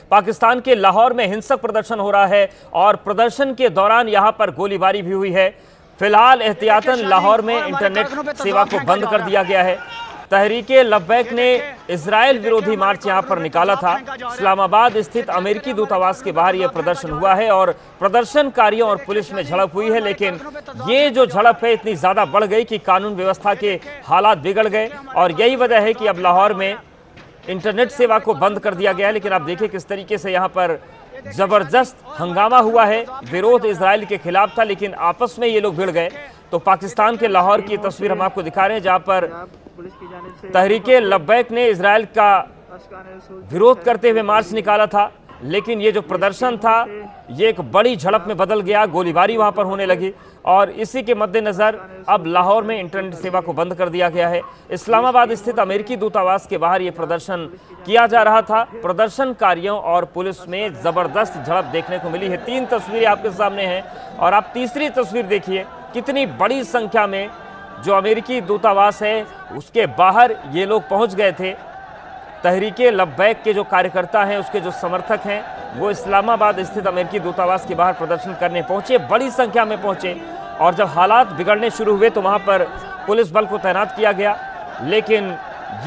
पाकिस्तान के लाहौर में हिंसक प्रदर्शन हो रहा है और प्रदर्शन के दौरान यहां पर गोलीबारी भी हुई है। फिलहाल एहतियातन लाहौर में इंटरनेट सेवा को बंद कर दिया गया है। तहरीके लब्बैक ने इजराइल विरोधी मार्च यहां पर निकाला था। इस्लामाबाद स्थित अमेरिकी दूतावास के बाहर यह प्रदर्शन हुआ है और प्रदर्शनकारियों और पुलिस में झड़प हुई है, लेकिन ये जो झड़प है इतनी ज्यादा बढ़ गई कि कानून व्यवस्था के हालात बिगड़ गए और यही वजह है कि अब लाहौर में इंटरनेट सेवा को बंद कर दिया गया है। लेकिन आप देखिए किस तरीके से यहाँ पर जबरदस्त हंगामा हुआ है। विरोध इजराइल के खिलाफ था, लेकिन आपस में ये लोग भिड़ गए। तो पाकिस्तान के लाहौर की तस्वीर हम आपको दिखा रहे हैं, जहां पर तहरीके लब्बैक ने इजराइल का विरोध करते हुए मार्च निकाला था, लेकिन ये जो प्रदर्शन था ये एक बड़ी झड़प में बदल गया। गोलीबारी वहां पर होने लगी और इसी के मद्देनजर अब लाहौर में इंटरनेट सेवा को बंद कर दिया गया है। इस्लामाबाद स्थित अमेरिकी दूतावास के बाहर ये प्रदर्शन किया जा रहा था। प्रदर्शनकारियों और पुलिस में जबरदस्त झड़प देखने को मिली है। 3 तस्वीरें आपके सामने हैं और आप तीसरी तस्वीर देखिए, कितनी बड़ी संख्या में जो अमेरिकी दूतावास है उसके बाहर ये लोग पहुंच गए थे। तहरीके लब्बैक के जो कार्यकर्ता हैं, उसके जो समर्थक हैं, वो इस्लामाबाद स्थित अमेरिकी दूतावास के बाहर प्रदर्शन करने पहुंचे, बड़ी संख्या में पहुंचे। और जब हालात बिगड़ने शुरू हुए तो वहां पर पुलिस बल को तैनात किया गया, लेकिन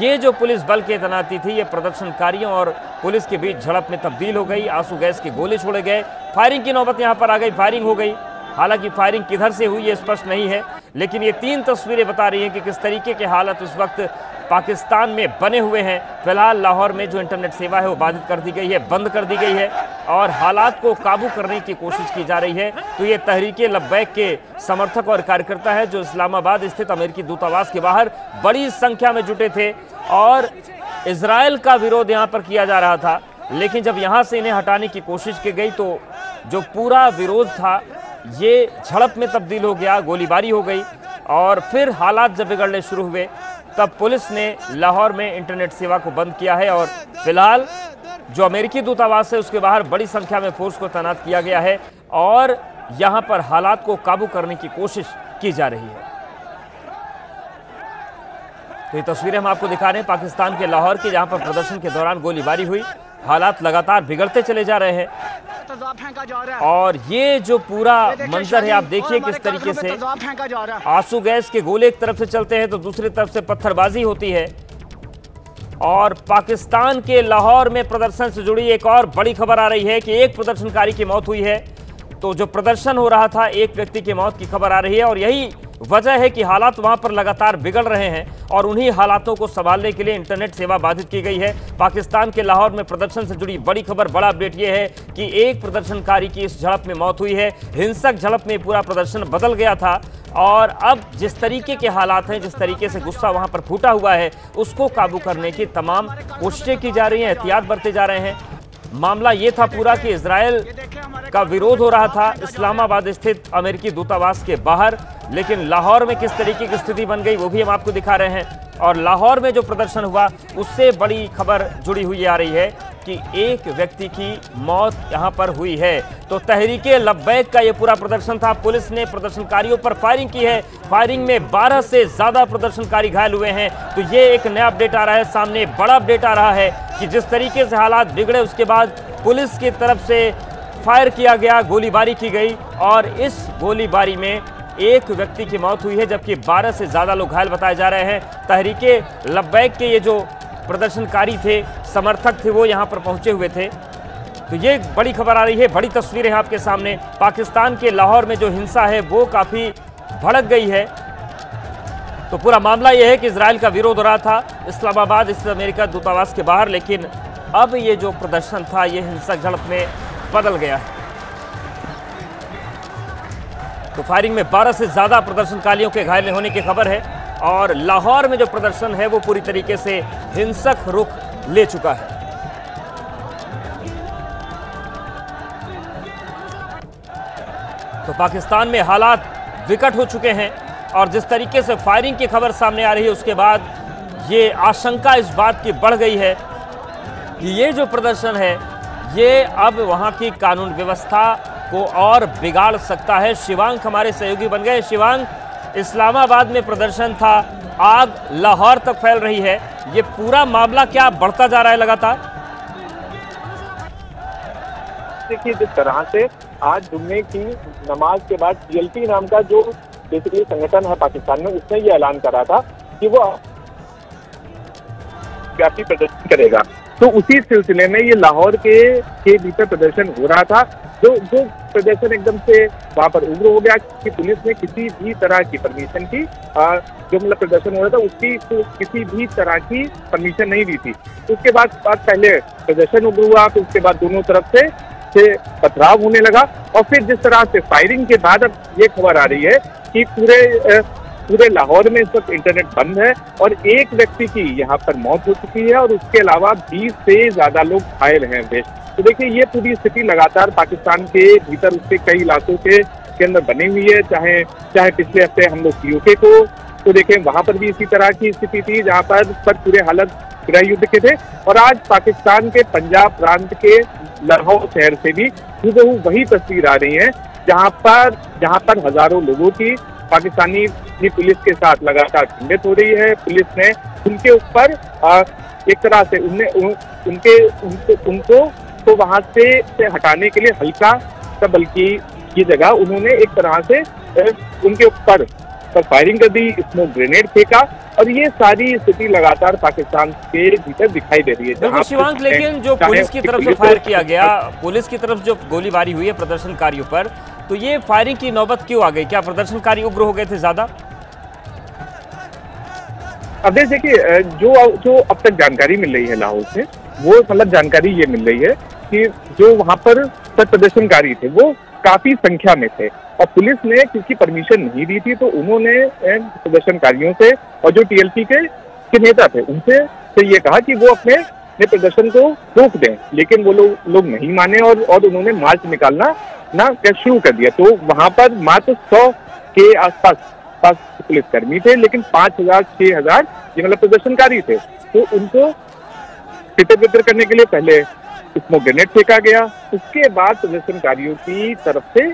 ये जो पुलिस बल की तैनाती थी ये प्रदर्शनकारियों और पुलिस के बीच झड़प में तब्दील हो गई। आंसू गैस के गोले छोड़े गए, फायरिंग की नौबत यहाँ पर आ गई, फायरिंग हो गई। हालांकि फायरिंग किधर से हुई ये स्पष्ट नहीं है, लेकिन ये 3 तस्वीरें बता रही हैं कि किस तरीके के हालात इस वक्त पाकिस्तान में बने हुए हैं। फिलहाल लाहौर में जो इंटरनेट सेवा है वो बाधित कर दी गई है, बंद कर दी गई है और हालात को काबू करने की कोशिश की जा रही है। तो ये तहरीके लब्बैक के समर्थक और कार्यकर्ता है जो इस्लामाबाद स्थित अमेरिकी दूतावास के बाहर बड़ी संख्या में जुटे थे और इजराइल का विरोध यहाँ पर किया जा रहा था। लेकिन जब यहाँ से इन्हें हटाने की कोशिश की गई तो जो पूरा विरोध था ये झड़प में तब्दील हो गया, गोलीबारी हो गई और फिर हालात जब बिगड़ने शुरू हुए तब पुलिस ने लाहौर में इंटरनेट सेवा को बंद किया है और फिलहाल जो अमेरिकी दूतावास है उसके बाहर बड़ी संख्या में फोर्स को तैनात किया गया है और यहां पर हालात को काबू करने की कोशिश की जा रही है। तो ये तस्वीरें हम आपको दिखा रहे हैं पाकिस्तान के लाहौर की, जहां पर प्रदर्शन के दौरान गोलीबारी हुई। हालात लगातार बिगड़ते चले जा रहे हैं और ये जो पूरा मंजर है आप देखिए किस तरीके से आंसू गैस के गोले एक तरफ से चलते हैं तो दूसरी तरफ से पत्थरबाजी होती है। और पाकिस्तान के लाहौर में प्रदर्शन से जुड़ी एक और बड़ी खबर आ रही है कि एक प्रदर्शनकारी की मौत हुई है। तो जो प्रदर्शन हो रहा था एक व्यक्ति की मौत की खबर आ रही है और यही वजह है कि हालात वहां पर लगातार बिगड़ रहे हैं और उन्हीं हालातों को संभालने के लिए इंटरनेट सेवा बाधित की गई है। पाकिस्तान के लाहौर में प्रदर्शन से जुड़ी बड़ी खबर, बड़ा अपडेट यह है कि एक प्रदर्शनकारी की इस झड़प में मौत हुई है। हिंसक झड़प में पूरा प्रदर्शन बदल गया था और अब जिस तरीके के हालात हैं, जिस तरीके से गुस्सा वहां पर फूटा हुआ है, उसको काबू करने की तमाम कोशिशें की जा रही हैं, एहतियात बरते जा रहे हैं। मामला ये था पूरा कि इजराइल का विरोध हो रहा था इस्लामाबाद स्थित अमेरिकी दूतावास के बाहर, लेकिन लाहौर में किस तरीके की स्थिति बन गई वो भी हम आपको दिखा रहे हैं। और लाहौर में जो प्रदर्शन हुआ उससे बड़ी खबर जुड़ी हुई आ रही है कि एक व्यक्ति की मौत यहां पर हुई है। तो तहरीके लब्बैक का ये पूरा प्रदर्शन था। पुलिस ने प्रदर्शनकारियों पर फायरिंग की है, फायरिंग में 12 से ज्यादा प्रदर्शनकारी घायल हुए हैं। तो ये एक नया अपडेट आ रहा है सामने, बड़ा अपडेट आ रहा है कि जिस तरीके से हालात बिगड़े उसके बाद पुलिस की तरफ से फायर किया गया, गोलीबारी की गई और इस गोलीबारी में एक व्यक्ति की मौत हुई है जबकि 12 से ज्यादा लोग घायल बताए जा रहे हैं। तहरीके लब्बैक के ये जो प्रदर्शनकारी थे, समर्थक थे, वो यहाँ पर पहुंचे हुए थे। तो ये बड़ी खबर आ रही है, बड़ी तस्वीरें हैं आपके सामने। पाकिस्तान के लाहौर में जो हिंसा है वो काफी भड़क गई है। तो पूरा मामला यह है कि इजराइल का विरोध हो रहा था इस्लामाबाद स्थित अमेरिका दूतावास के बाहर, लेकिन अब ये जो प्रदर्शन था ये हिंसक झड़प में बदल गया है। तो फायरिंग में 12 से ज्यादा प्रदर्शनकारियों के घायल होने की खबर है और लाहौर में जो प्रदर्शन है वो पूरी तरीके से हिंसक रुख ले चुका है। तो पाकिस्तान में हालात विकट हो चुके हैं और जिस तरीके से फायरिंग की खबर सामने आ रही है उसके बाद ये आशंका इस बात की बढ़ गई है कि ये जो प्रदर्शन है ये अब वहां की कानून व्यवस्था को और बिगाड़ सकता है। शिवांग हमारे सहयोगी बन गए। शिवांग, इस्लामाबाद में प्रदर्शन था, आग लाहौर तक फैल रही है, ये पूरा मामला क्या बढ़ता जा रहा है लगातार? देखिए जिस तरह से आज जुम्मे की नमाज के बाद TLP नाम का जो बेसिकली संगठन है पाकिस्तान में, उसने ये ऐलान करा था कि वो व्यापी प्रदर्शन करेगा। तो उसी सिलसिले में ये लाहौर के भीतर प्रदर्शन हो रहा था, जो प्रदर्शन एकदम से वहां पर उग्र हो गया कि पुलिस ने किसी भी तरह की परमिशन की, जो मतलब प्रदर्शन हो रहा था उसकी तो किसी भी तरह की परमिशन नहीं दी थी। उसके बाद पहले प्रदर्शन उग्र हुआ, फिर उसके बाद दोनों तरफ से पथराव होने लगा, और फिर जिस तरह से फायरिंग के बाद अब ये खबर आ रही है कि पूरे लाहौर में इस वक्त इंटरनेट बंद है और एक व्यक्ति की यहाँ पर मौत हो चुकी है और उसके अलावा 20 से ज्यादा लोग घायल हैं। तो देखिए ये पूरी स्थिति लगातार पाकिस्तान के भीतर उसके कई इलाकों के अंदर बनी हुई है। चाहे पिछले हफ्ते हम लोग POK को तो देखें, वहां पर भी इसी तरह की स्थिति थी जहां पर पूरे हालत गृह युद्ध के थे, और आज पाकिस्तान के पंजाब प्रांत के लाहौर शहर से भी हूबहू वही तस्वीर आ रही है, जहां पर हजारों लोगों की पाकिस्तानी पुलिस के साथ लगातार खंडित हो रही है। पुलिस ने उनके ऊपर एक तरह से उनको तो वहां से हटाने के लिए हल्का सा बल्कि की जगह उन्होंने एक तरह से उनके ऊपर फायरिंग कर दी, स्मोक ग्रेनेड फेंका, और ये सारी स्थिति लगातार पाकिस्तान के भीतर दिखाई दे रही है। बिल्कुल शिवांक, लेकिन जो पुलिस की तरफ से फायर किया गया, पुलिस की तरफ जो गोलीबारी हुई है प्रदर्शनकारियों पर, तो ये फायरिंग की नौबत क्यों आ गई? क्या प्रदर्शनकारी उग्र हो गए थे ज्यादा? अब देखिए जो अब तक जानकारी मिल रही है लाहौर से, वो मतलब जानकारी ये मिल रही है कि जो वहां पर प्रदर्शनकारी थे वो काफी संख्या में थे, और पुलिस ने किसी परमिशन नहीं दी थी, तो उन्होंने प्रदर्शनकारियों से और जो TLP के नेता थे उनसे ये कहा कि वो अपने प्रदर्शन को रोक दें, लेकिन वो लोग नहीं माने और उन्होंने मार्च निकालना शुरू कर दिया। तो वहां पर मात्र 100 के आसपास पुलिसकर्मी थे, लेकिन 5000-6000 ये मतलब प्रदर्शनकारी थे। तो उनको तितर-बितर करने के लिए पहले स्मोक ग्रेनेड फेंका गया, उसके बाद प्रदर्शनकारियों की तरफ से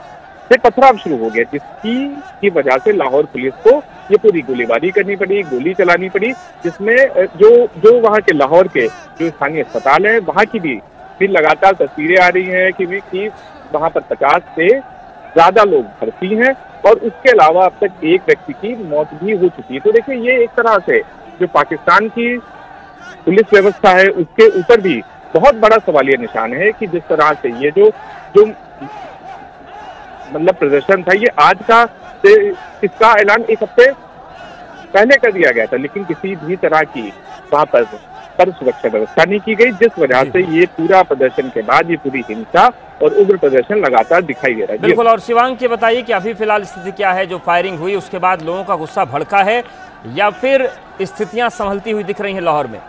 पथराव शुरू हो गया, जिसकी वजह से लाहौर पुलिस को ये पूरी गोलीबारी करनी पड़ी, गोली चलानी पड़ी, जिसमें जो वहाँ के लाहौर के जो स्थानीय अस्पताल है वहाँ की भी लगातार तस्वीरें आ रही हैं कि वहाँ पर 50 से ज्यादा लोग भर्ती हैं, और उसके अलावा अब तक एक व्यक्ति की मौत भी हो चुकी है। तो देखिए ये एक तरह से जो पाकिस्तान की पुलिस व्यवस्था है उसके ऊपर भी बहुत बड़ा सवालिया निशान है कि जिस तरह से ये जो मतलब प्रदर्शन था, ये आज का इसका ऐलान एक हफ्ते पहले कर दिया गया था, लेकिन किसी भी तरह की वहां पर सुरक्षा व्यवस्था नहीं की गई, जिस वजह से ये पूरा प्रदर्शन के बाद ये पूरी हिंसा और उग्र प्रदर्शन लगातार दिखाई दे रहा है। बिल्कुल। और शिवांग ये बताइए कि अभी फिलहाल स्थिति क्या है? जो फायरिंग हुई उसके बाद लोगों का गुस्सा भड़का है या फिर स्थितियां संभलती हुई दिख रही हैं लाहौर में?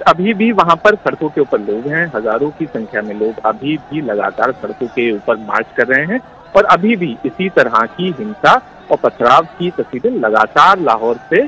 अभी भी वहां पर सड़कों के ऊपर लोग हैं, हजारों की संख्या में लोग अभी भी लगातार सड़कों के ऊपर मार्च कर रहे हैं, और अभी भी इसी तरह की हिंसा और पथराव की तस्वीरें लगातार लाहौर से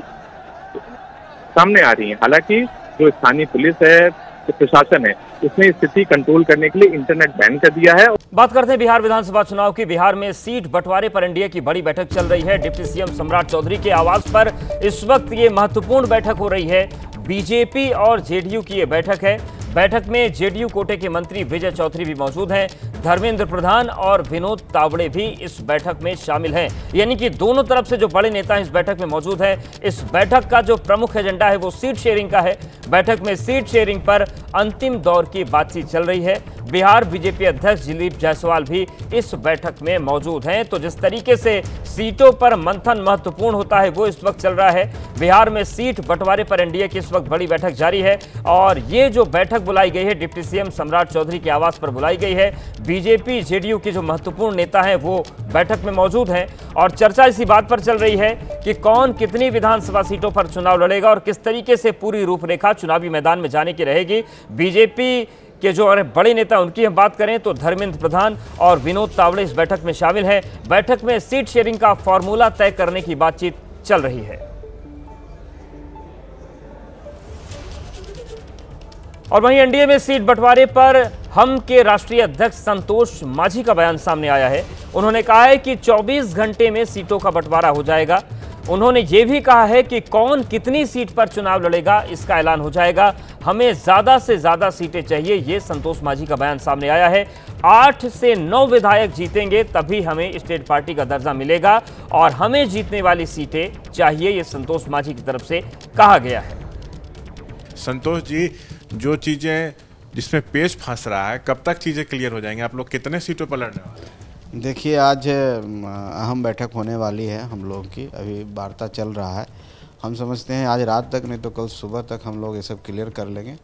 सामने आ रही हैं। हालांकि जो स्थानीय पुलिस है, जो प्रशासन है, उसने स्थिति कंट्रोल करने के लिए इंटरनेट बैन कर दिया है। बात करते हैं बिहार विधानसभा चुनाव की। बिहार में सीट बंटवारे पर एनडीए की बड़ी बैठक चल रही है। डिप्टी सीएम सम्राट चौधरी के आवास पर इस वक्त ये महत्वपूर्ण बैठक हो रही है। बीजेपी और जेडीयू की ये बैठक है। बैठक में जेडीयू कोटे के मंत्री विजय चौधरी भी मौजूद हैं। धर्मेंद्र प्रधान और विनोद तावड़े भी इस बैठक में शामिल हैं। यानी कि दोनों तरफ से जो बड़े नेता इस बैठक में मौजूद हैं। इस बैठक का जो प्रमुख एजेंडा है वो सीट शेयरिंग का है। बैठक में सीट शेयरिंग पर अंतिम दौर की बातचीत चल रही है। बिहार बीजेपी अध्यक्ष दिलीप जायसवाल भी इस बैठक में मौजूद हैं। तो जिस तरीके से सीटों पर मंथन महत्वपूर्ण होता है वो इस वक्त चल रहा है। बिहार में सीट बंटवारे पर एनडीए की इस वक्त बड़ी बैठक जारी है, और ये जो बैठक बुलाई गई है डिप्टी सीएम सम्राट चौधरी के आवास पर बुलाई गई है। बीजेपी जेडीयू के जो महत्वपूर्ण नेता हैं वो बैठक में मौजूद हैं, और चर्चा इसी बात पर चल रही है कि कौन कितनी विधानसभा सीटों पर चुनाव लड़ेगा और किस तरीके से पूरी रूपरेखा चुनावी मैदान में जाने की रहेगी। बीजेपी के जो बड़े नेता उनकी हम बात करें तो धर्मेंद्र प्रधान और विनोद तावड़े इस बैठक में शामिल हैं। बैठक में सीट शेयरिंग का फॉर्मूला तय करने की बातचीत चल रही है। और वहीं एनडीए में सीट बंटवारे पर हम के राष्ट्रीय अध्यक्ष संतोष मांझी का बयान सामने आया है। उन्होंने कहा है कि 24 घंटे में सीटों का बंटवारा हो जाएगा। उन्होंने ये भी कहा है कि कौन कितनी सीट पर चुनाव लड़ेगा इसका ऐलान हो जाएगा। हमें ज्यादा से ज्यादा सीटें चाहिए, ये संतोष मांझी का बयान सामने आया है। 8 से 9 विधायक जीतेंगे तभी हमें स्टेट पार्टी का दर्जा मिलेगा और हमें जीतने वाली सीटें चाहिए, ये संतोष मांझी की तरफ से कहा गया है। संतोष जी, जो चीजें जिसमें पेच फंस रहा है, कब तक चीजें क्लियर हो जाएंगे? आप लोग कितने सीटों पर लड़ने वाले हैं? देखिए, आज अहम बैठक होने वाली है हम लोगों की, अभी वार्ता चल रहा है। हम समझते हैं आज रात तक नहीं तो कल सुबह तक हम लोग ये सब क्लियर कर लेंगे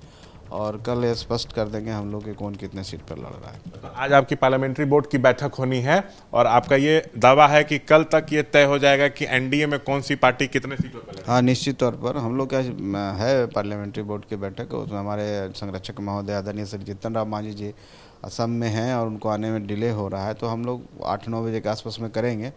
और कल ये स्पष्ट कर देंगे हम लोग कि कौन कितने सीट पर लड़ रहा है। तो आज आपकी पार्लियामेंट्री बोर्ड की बैठक होनी है और आपका ये दावा है कि कल तक ये तय हो जाएगा कि एनडीए में कौन सी पार्टी कितने सीटों पर लड़ेगी? हाँ, निश्चित तौर पर हम लोग का है पार्लियामेंट्री बोर्ड की बैठक, उसमें हमारे संरक्षक महोदय आदरणीय श्री जीतन राम मांझी जी असम में हैं और उनको आने में डिले हो रहा है, तो हम लोग 8-9 बजे के आसपास में करेंगे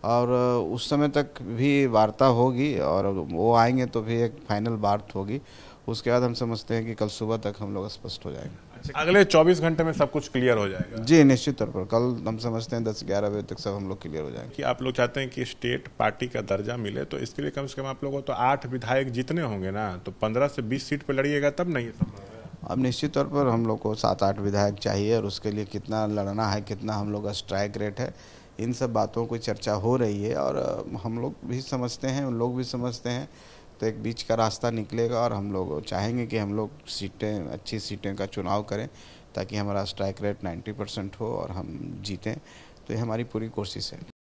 और उस समय तक भी वार्ता होगी और वो आएंगे तो भी एक फाइनल बात होगी। उसके बाद हम समझते हैं कि कल सुबह तक हम लोग स्पष्ट हो जाएंगे। अच्छा, अगले 24 घंटे में सब कुछ क्लियर हो जाएगा? जी निश्चित तौर पर कल हम समझते हैं 10-11 बजे तक सब हम लोग क्लियर हो जाएंगे। कि आप लोग चाहते हैं कि स्टेट पार्टी का दर्जा मिले, तो इसके लिए कम से कम आप लोगों को तो 8 विधायक जीतने होंगे ना, तो 15 से 20 सीट पर लड़िएगा तब नहीं संभव है। अब निश्चित तौर पर हम लोग को 7-8 विधायक चाहिए और उसके लिए कितना लड़ना है, कितना हम लोग का स्ट्राइक रेट है, इन सब बातों की चर्चा हो रही है और हम लोग भी समझते हैं, उन लोग भी समझते हैं, तो एक बीच का रास्ता निकलेगा और हम लोग चाहेंगे कि हम लोग सीटें, अच्छी सीटें का चुनाव करें ताकि हमारा स्ट्राइक रेट 90% हो और हम जीतें। तो ये हमारी पूरी कोशिश है।